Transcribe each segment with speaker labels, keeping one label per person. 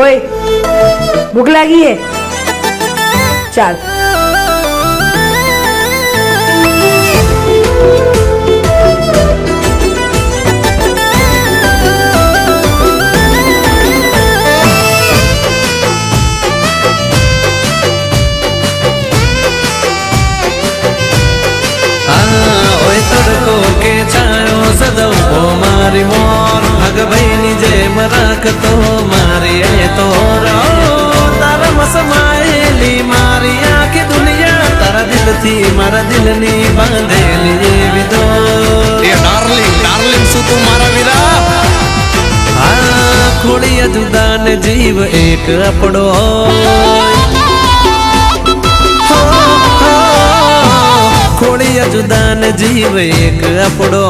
Speaker 1: ओए भूख लगी है? चल
Speaker 2: मारी मोर भग बहनी जय मराख तो मारी है तो तारा मसमाएली मारी आखी दुनिया तारा दिल थी मारा दिल नी बांधेली विदो ये डार्लिंग डार्लिंग सु तू मारा वीरा खोड़िया जुदा ने जीव एक अपड़ो खोड़िया जुदा ने जीव एक अपड़ो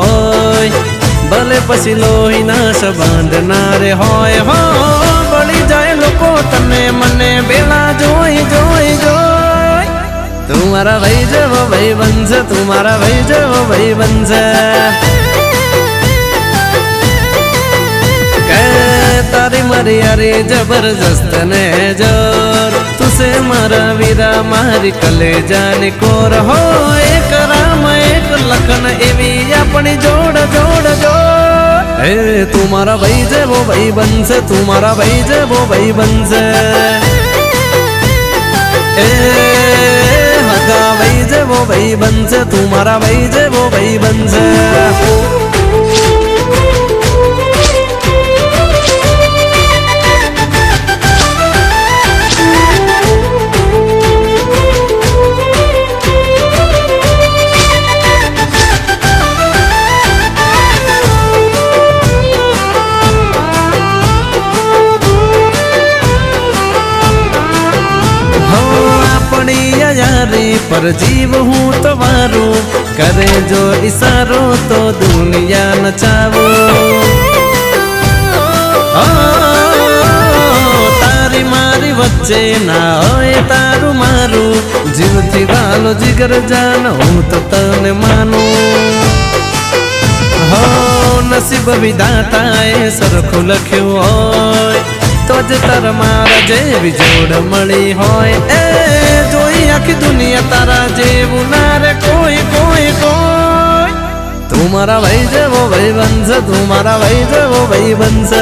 Speaker 2: भले पसी लोही ना संबंध ना रे होय हो बड़ी जाए लोको तने मने बेला जोई जोई जोई तुम्हारा भाई जब भाई बंस तुम्हारा भाई जब भाई बंस तारी मारी यारी जबरदस्त ने जोर तुसे मारा वीरा मारी कले जाने को रहो एक राम एक लखन एवी अपनी जोड़ जोड़ जोड़ ए तुम्हारा भाई जे वो भाई बंस तुम्हारा भाई जे वो भाई बंस ए हगा भाई जे वो भाई बंस तुम्हारा भाई जे वो भाई बंस पर जीव हूँ तो मारू करे जो इशारो तो दुनिया नचावो तारी मारी वच्चे ना होए तारू मारू जीव थी वालो जिगर जान हूँ तो तने मानू हो नसीब विधाता ए सरखो लख्यो होय तो ज तार मारा जे भी जोड़ मળી होय ए जोई आखी दुनिया तारा जेवू ना रे कोई कोई कोई तुम्हारा भाई जे वो भाई बंस तुम्हारा भाई जे वो भाई बंस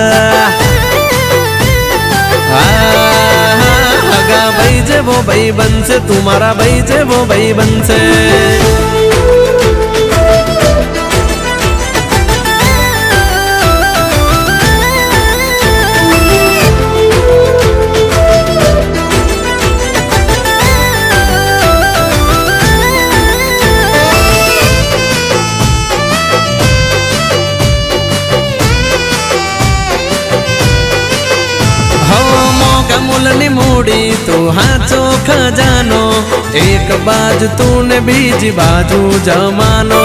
Speaker 2: हगा भाई जे वो भाई बंस तुम्हारा भाई जे वो भाई बंस मूलनी मूड़ी तू हाथो खजानो एक बाजू तूने बीजी बाजू जमानो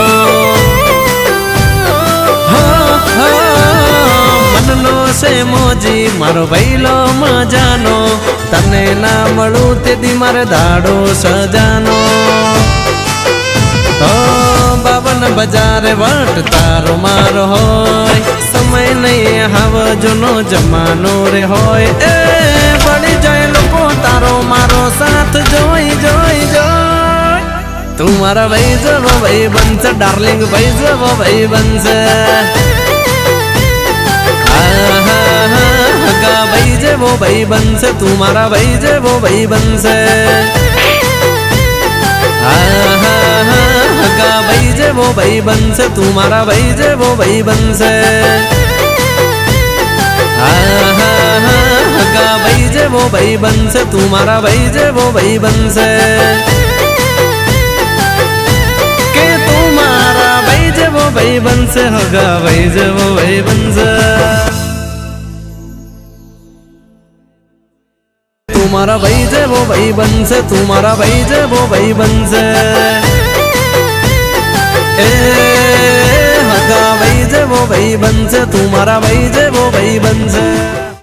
Speaker 2: मननो से मोजी मारो भैलो मजानो तने ना मळू ते दी मारे दाड़ो सजानो बाबन बजारे वट तारो मारो होय समय नहीं हव जोनो जमानो रे होय ए बड़ी जाए लोको तारो मारो साथ जोई जोई जोई तुम्हारा भाई जब भाई बंस डार्लिंग भाई जब भाई बंस हगा भाई जब भाई बंस तुम्हारा भाई जब भाई बंस हगा भाई जब भाई बंस तुम्हारा भाई जब भाई बंस हगा भाई जे वो भाई बंस तुम्हारा भाई जे वो भाई बंस के तुम्हारा भाई जे वो भाई बंस हगा भाई जे वो भाई बंस तुम्हारा भाई जे वो भाई बंस तुम्हारा भाई जे वो भाई बंस ए हगा भाई जे वो भाई बंस तुम्हारा भाई जे वो भाई बंस